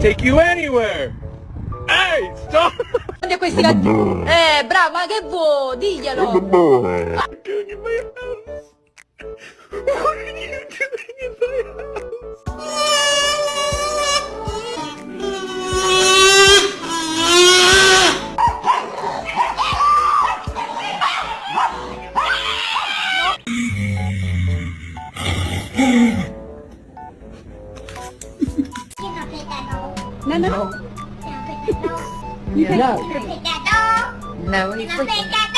take you anywhere. Hey, stop! Questi gattini. Bravo, ma che vuoi? Diglielo. I'm going in my house. What are you doing in my house? No. No, he's freaking.